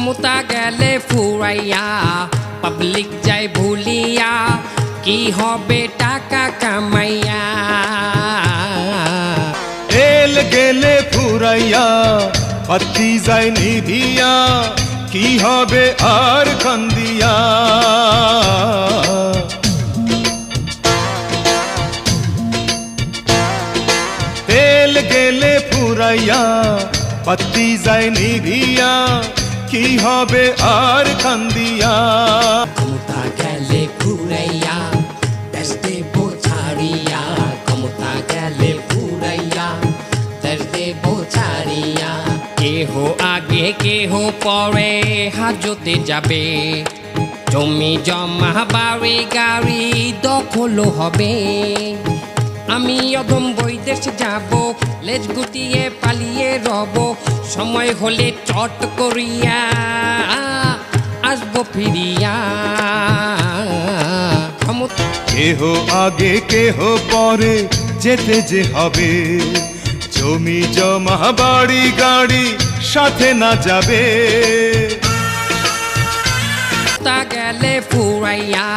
ক্ষমতা গেলে ফুরাইয়া পাবলিক যায় ভুলিয়া কি হবে টাকা কামাইয়া তেল গেলে ফুরাইয়া বাতি যায় নিভিয়া কি হবে আর কান্দিয়া তেল গেলে ফুরাইয়া বাতি যায় নিভিয়া কি হবে আর কান্দিয়া ক্ষমতা গেলে ফুরাইয়া দেশ দেব ছাড়িয়া ক্ষমতা গেলে ফুরাইয়া দেশ দেব ছাড়িয়া কেহ আগে কেহ পরে হাজতে যাবে জমি জমা বাড়ি গাড়ি দখল হবে আমি অধম বৈদেশ যাব লেজ গুটিয়ে পালিয়ে রব সময় হলে চট করিয়া আসবো ফিরিয়া কেহ আগে কেহ পরে যেতে যে হবে জমি জমা বাড়ি গাড়ি সাথে না যাবে তা গেলে ফুরাইয়া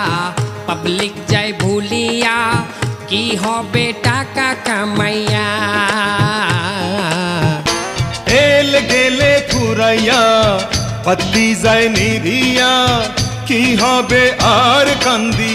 পাবলিক যায় ভুলিয়া কি হবে টাকা কামাইয়া তেল গেলে ফুরাইয়া বাতি যায় নিভিয়া কি হবে আর কান্দি